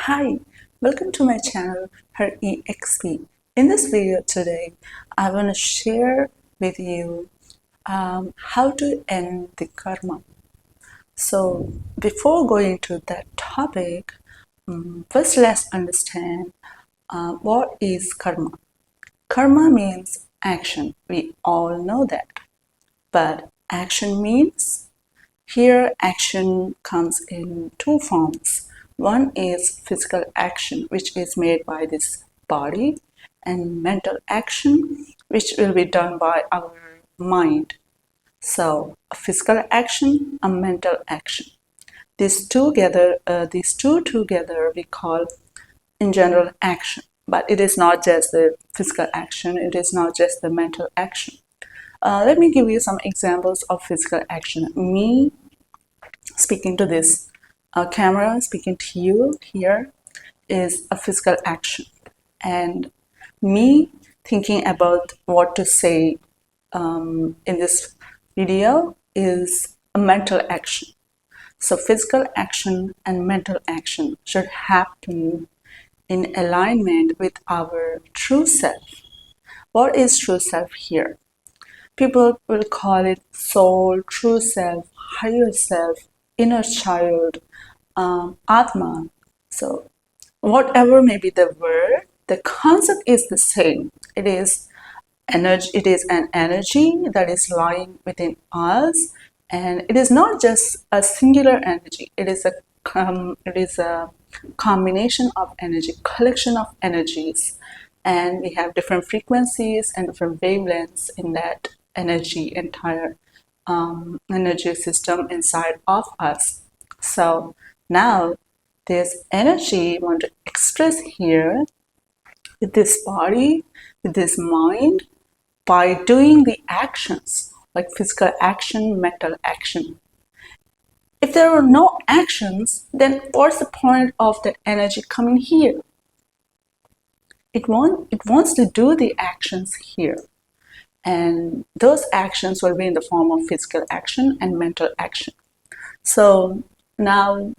Hi, welcome to my channel, Her EXP. In this video today, I want to share with you how to end the karma. So, before going to that topic, first let's understand what is karma. Karma means action. We all know that. But action means here, action comes in two forms. One is physical action, which is made by this body, and mental action, which will be done by our mind. So, a physical action, a mental action. These two together, we call in general action. But it is not just the physical action; it is not just the mental action. Let me give you some examples of physical action. Me speaking to this camera, speaking to you here is a physical action. And me thinking about what to say in this video is a mental action. So physical action and mental action should happen in alignment with our true self. What is true self here? People will call it soul, true self, higher self, inner child, Atma. So, whatever may be the word, the concept is the same. It is energy. It is an energy that is lying within us, and it is not just a singular energy. It is a combination of energy, collection of energies, and we have different frequencies and different wavelengths in that energy, entire energy system inside of us. So now this energy I want to express here with this body, with this mind, by doing the actions like physical action, mental action. If there are no actions, then what's the point of that energy coming here? It wants to do the actions here. And those actions will be in the form of physical action and mental action. So now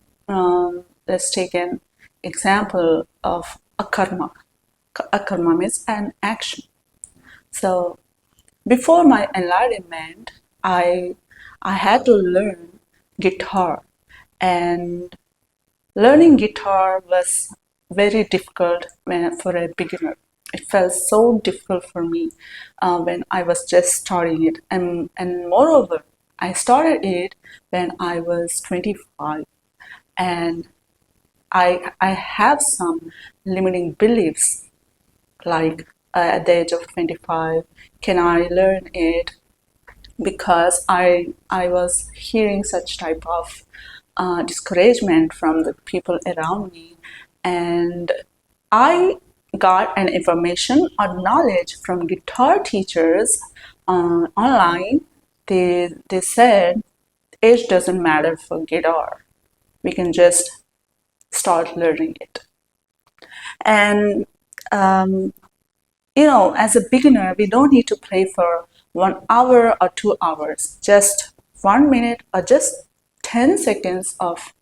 let's take an example of a karma. A karma means an action. So before my enlightenment, I had to learn guitar, and learning guitar was very difficult for a beginner. It felt so difficult for me when I was just starting it, and moreover, I started it when I was 25, and I have some limiting beliefs like at the age of 25, can I learn it? Because I was hearing such type of discouragement from the people around me, and I got an information or knowledge from guitar teachers online. They said age doesn't matter for guitar. We can just start learning it. And as a beginner, we don't need to play for 1 hour or 2 hours. Just 1 minute or just 10 seconds of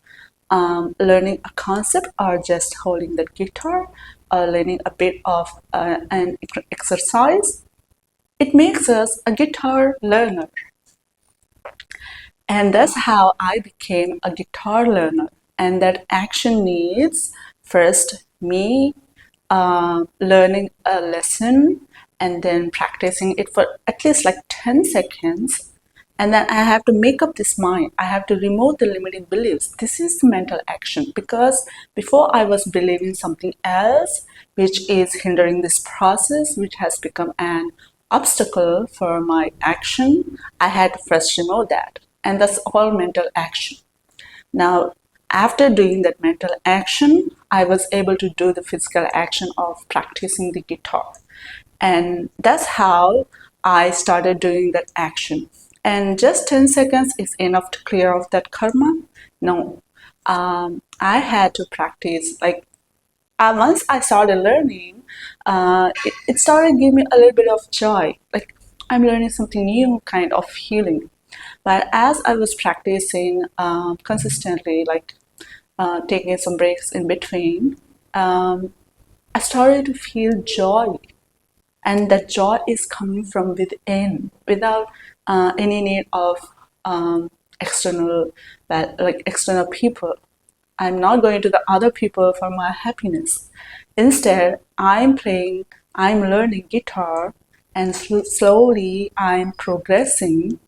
learning a concept, or just holding the guitar, or learning a bit of an exercise. It makes us a guitar learner. And that's how I became a guitar learner. And that action needs first me learning a lesson and then practicing it for at least like 10 seconds. And then I have to make up this mind. I have to remove the limiting beliefs. This is the mental action, because before I was believing something else, which is hindering this process, which has become an obstacle for my action. I had to first remove that. And that's all mental action. Now, after doing that mental action, I was able to do the physical action of practicing the guitar. And that's how I started doing that action. And just 10 seconds is enough to clear off that karma? No. I had to practice. Like, once I started learning, it started giving me a little bit of joy. Like, I'm learning something new, kind of healing. But as I was practicing consistently, like taking some breaks in between, I started to feel joy, and that joy is coming from within without any need of external, like external people. I'm not going to the other people for my happiness. Instead, I'm learning guitar, and slowly I'm progressing,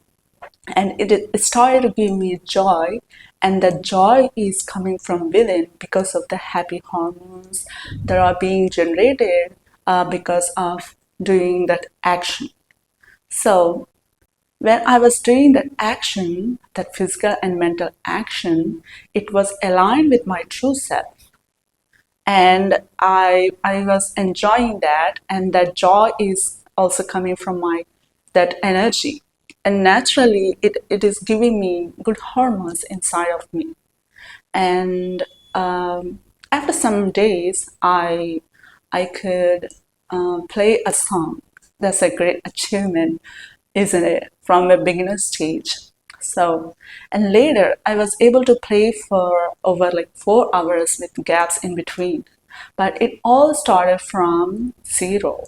and it started to give me joy, and that joy is coming from within because of the happy hormones that are being generated because of doing that action. So when I was doing that action, that physical and mental action, it was aligned with my true self, and I was enjoying that, and that joy is also coming from my that energy, and naturally it is giving me good hormones inside of me. And after some days I could play a song. That's a great achievement, isn't it, from a beginner stage. So, and later I was able to play for over like 4 hours with gaps in between. But it all started from zero.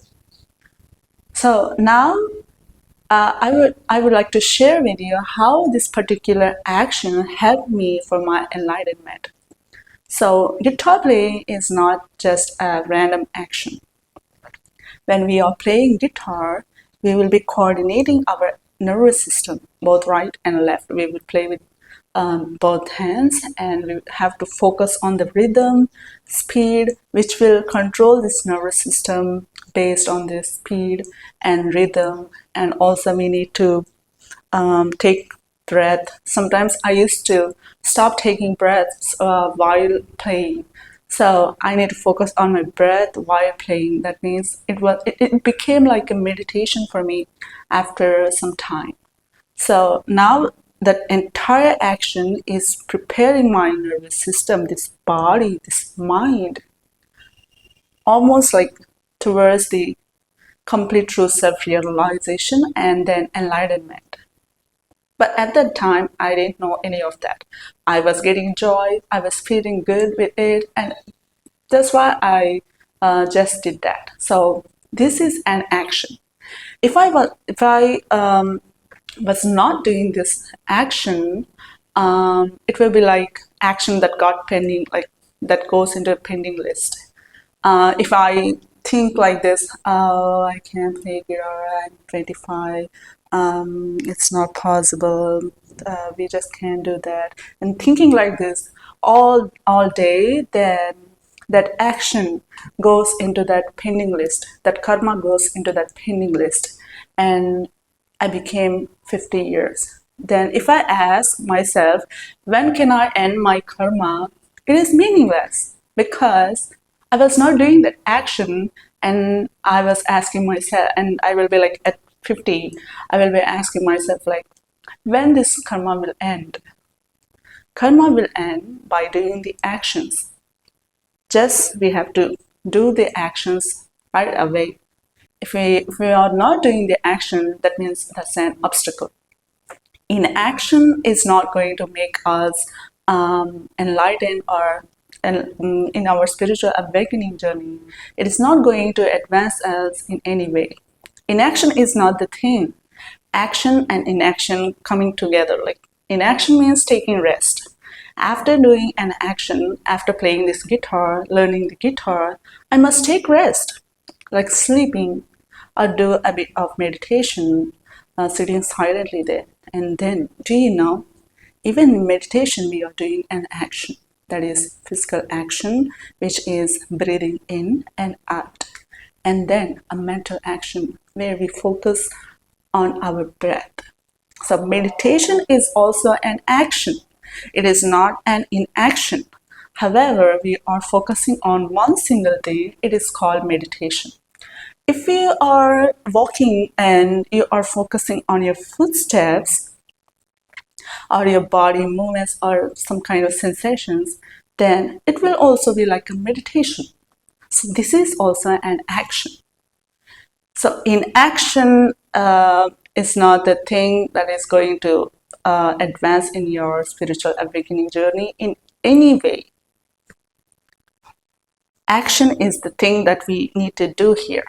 So now I would like to share with you how this particular action helped me for my enlightenment. So guitar playing is not just a random action. When we are playing guitar, we will be coordinating our nervous system, both right and left. We will play with both hands, and we have to focus on the rhythm, speed, which will control this nervous system based on the speed and rhythm. And also we need to take breath. Sometimes I used to stop taking breaths while playing. So I need to focus on my breath while playing. That means it became like a meditation for me after some time. So now that entire action is preparing my nervous system, this body, this mind, almost like towards the complete true self-realization and then enlightenment. But at that time, I didn't know any of that. I was getting joy, I was feeling good with it, and that's why I just did that. So this is an action. If I was not doing this action, it will be like action that got pending, like that goes into a pending list. If I think like this, oh, I can't play guitar, I'm 25, it's not possible, we just can't do that. And thinking like this all day, then that action goes into that pending list, that karma goes into that pending list. And I became 50 years. Then if I ask myself, when can I end my karma? It is meaningless because I was not doing that action, and I was asking myself, and I will be like at 50, I will be asking myself like, when this karma will end? Karma will end by doing the actions. Just we have to do the actions right away. If we are not doing the action, that means that's an obstacle. Inaction is not going to make us enlightened or in our spiritual awakening journey. It is not going to advance us in any way. Inaction is not the thing. Action and inaction coming together. Like inaction means taking rest. After doing an action, after playing this guitar, learning the guitar, I must take rest, like sleeping, or do a bit of meditation, sitting silently there. And then, do you know, even in meditation, we are doing an action. That is physical action, which is breathing in and out. And then a mental action where we focus on our breath. So meditation is also an action. It is not an inaction. However, we are focusing on one single thing. It is called meditation. If you are walking and you are focusing on your footsteps or your body movements or some kind of sensations, then it will also be like a meditation. So this is also an action. So inaction is not the thing that is going to advance in your spiritual awakening journey in any way. Action is the thing that we need to do here.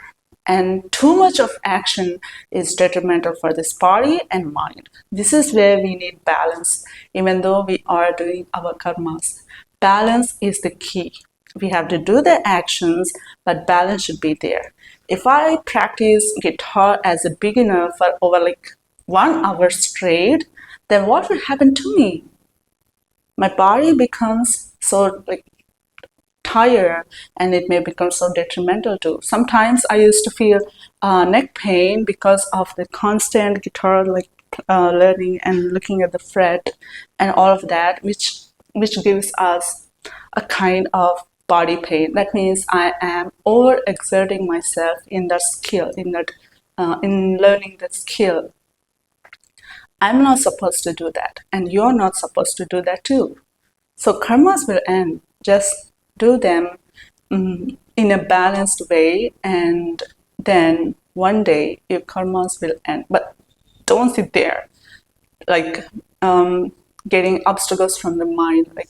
And too much of action is detrimental for this body and mind. This is where we need balance, even though we are doing our karmas. Balance is the key. We have to do the actions, but balance should be there. If I practice guitar as a beginner for over like 1 hour straight, then what will happen to me? My body becomes so like tired, and it may become so detrimental too. Sometimes I used to feel neck pain because of the constant guitar learning and looking at the fret and all of that, which gives us a kind of body pain. That means I am overexerting myself in that skill, in learning that skill. I'm not supposed to do that, and you're not supposed to do that too. So karmas will end. Just do them in a balanced way, and then one day your karmas will end. But don't sit there like getting obstacles from the mind, like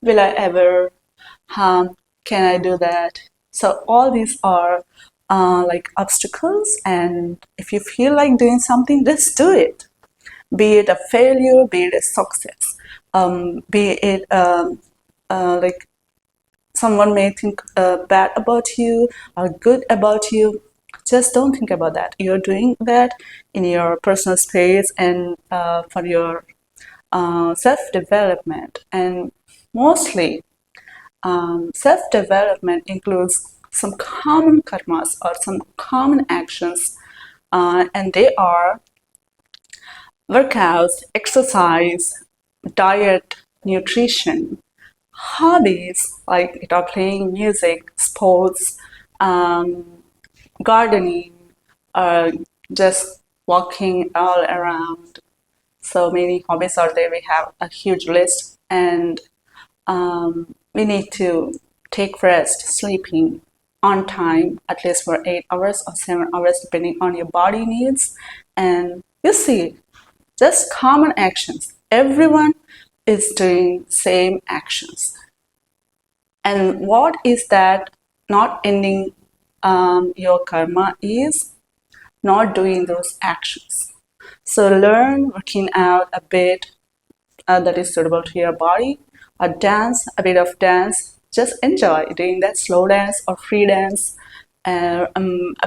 will I ever, can I do that? So all these are like obstacles, and if you feel like doing something, just do it. Be it a failure, be it a success, be it like someone may think bad about you or good about you. Just don't think about that. You're doing that in your personal space and for your self-development. And mostly, self-development includes some common karmas or some common actions, and they are workouts, exercise, diet, nutrition, hobbies like playing music, sports, gardening, just walking all around. So many hobbies are there. We have a huge list, and we need to take rest, sleeping on time, at least for 8 hours or 7 hours, depending on your body needs. And you see, just common actions. Everyone is doing same actions. And what is that not ending your karma is not doing those actions. So learn working out a bit that is suitable to your body, a bit of dance. Just enjoy doing that slow dance or free dance, a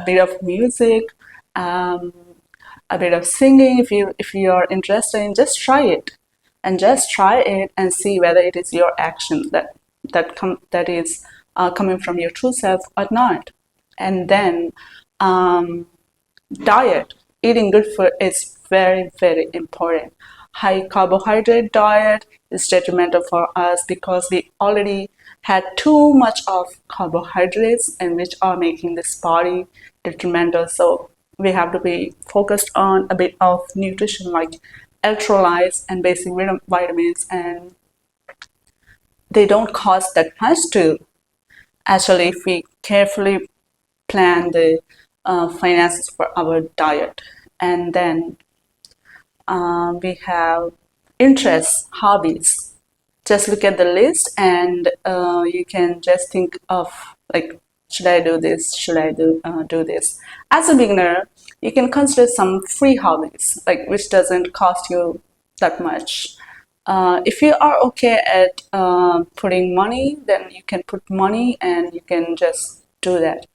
bit of music, a bit of singing. If you are interested in, just try it, and just try it and see whether it is your action that is coming from your true self or not. And then diet, eating good food is very, very important. High carbohydrate diet is detrimental for us because we already had too much of carbohydrates, and which are making this body detrimental. So we have to be focused on a bit of nutrition like electrolytes and basic vitamins, and they don't cost that much too. Actually, if we carefully plan the finances for our diet. And then we have interests, hobbies. Just look at the list, and you can just think of like, should I do this? Should I do this? As a beginner, you can consider some free hobbies, like which doesn't cost you that much. If you are okay at putting money, then you can put money and you can just do that.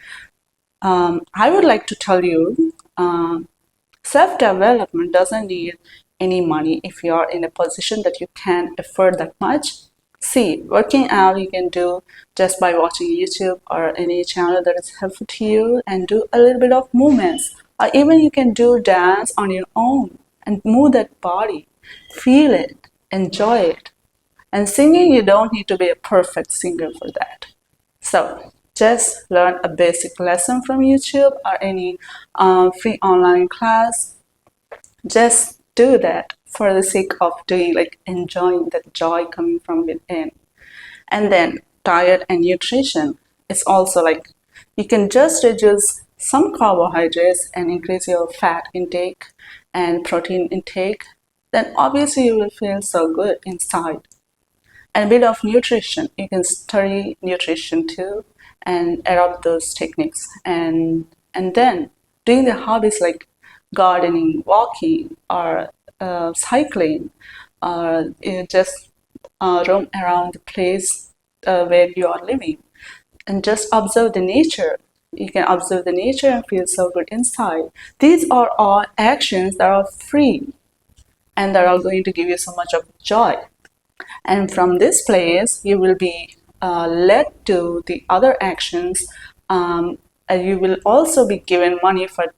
I would like to tell you, self-development doesn't need any money if you are in a position that you can afford that much. See, working out you can do just by watching YouTube or any channel that is helpful to you, and do a little bit of movements. Or even you can do dance on your own and move that body. Feel it, enjoy it. And singing, you don't need to be a perfect singer for that. So just learn a basic lesson from YouTube or any free online class. Just do that for the sake of doing, like enjoying the joy coming from within. And then diet and nutrition is also like, you can just reduce some carbohydrates and increase your fat intake and protein intake. Then obviously you will feel so good inside. And a bit of nutrition. You can study nutrition too and adopt those techniques. And then doing the hobbies like gardening, walking, or cycling, or just roam around the place where you are living and just observe the nature. You can observe the nature and feel so good inside. These are all actions that are free and that are going to give you so much of joy. And from this place, you will be led to the other actions. And you will also be given money for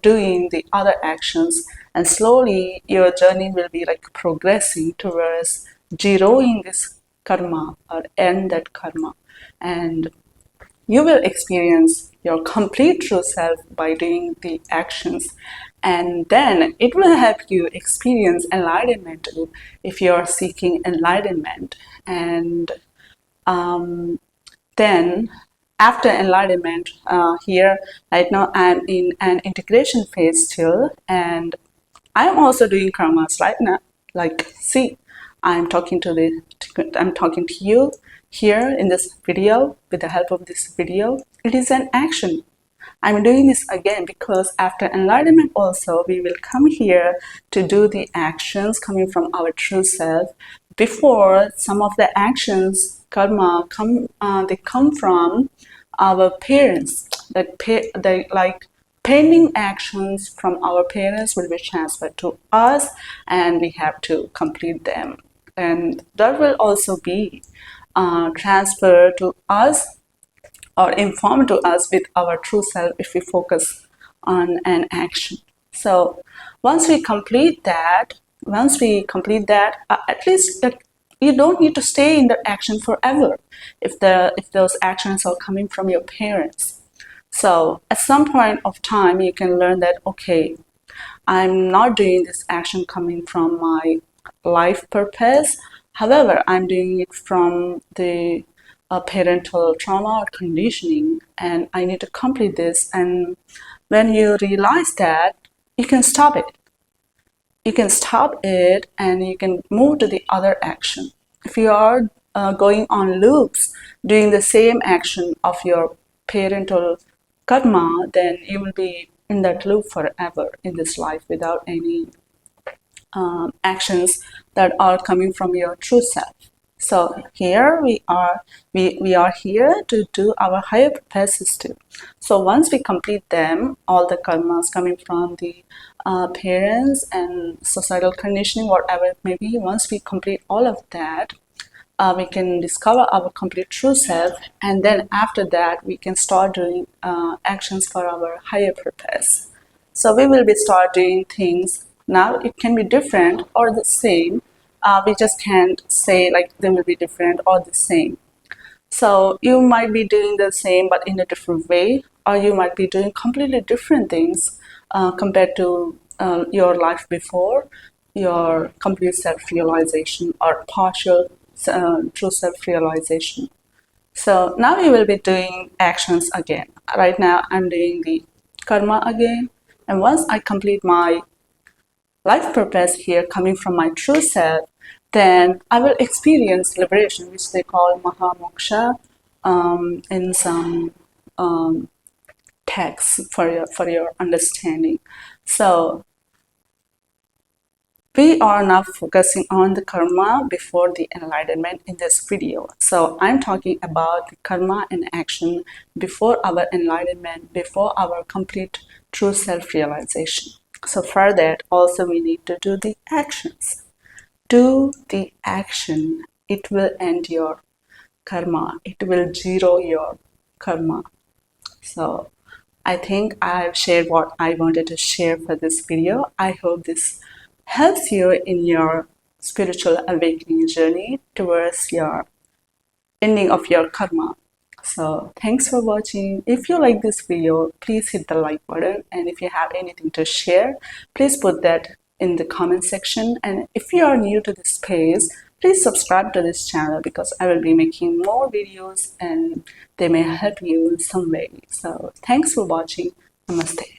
doing the other actions. And slowly, your journey will be like progressing towards zeroing this karma or end that karma. And you will experience your complete true self by doing the actions, and then it will help you experience enlightenment too, if you are seeking enlightenment. And then after enlightenment, here right now I'm in an integration phase still, and I'm also doing karmas right now. Like, see, I'm talking to you here in this video with the help of this video. It is an action. I'm doing this again because after enlightenment also we will come here to do the actions coming from our true self. Before, some of the actions, karma, they come from our parents. They like pending actions from our parents will be transferred to us, and we have to complete them. And that will also be transferred to us or informed to us with our true self if we focus on an action. So once we complete that, at least you don't need to stay in the action forever if those actions are coming from your parents. So at some point of time, you can learn that, okay, I'm not doing this action coming from my life purpose. However, I'm doing it from the parental trauma or conditioning, and I need to complete this. And when you realize that, you can stop it. You can stop it and you can move to the other action. If you are going on loops, doing the same action of your parental karma, then you will be in that loop forever in this life without any actions that are coming from your true self. So here we are here to do our higher purpose system. So once we complete them, all the karmas coming from the parents and societal conditioning, whatever it may be, once we complete all of that, we can discover our complete true self, and then after that we can start doing actions for our higher purpose. So we will be start doing things. Now it can be different or the same. We just can't say like they will be different or the same. So you might be doing the same but in a different way, or you might be doing completely different things compared to your life before, your complete self-realization or partial true self-realization. So now you will be doing actions again. Right now I'm doing the karma again, and once I complete my life purpose here coming from my true self, then I will experience liberation, which they call Mahamoksha in some texts for your understanding. So we are now focusing on the karma before the enlightenment in this video. So I'm talking about the karma and action before our enlightenment, before our complete true self-realization. So for that, also we need to do the actions. Do the action. It will end your karma. It will zero your karma. So I think I've shared what I wanted to share for this video. I hope this helps you in your spiritual awakening journey towards your ending of your karma. So thanks for watching. If you like this video, please hit the like button, and if you have anything to share, please put that in the comment section. And if you are new to this space, please subscribe to this channel because I will be making more videos and they may help you in some way. So thanks for watching. Namaste.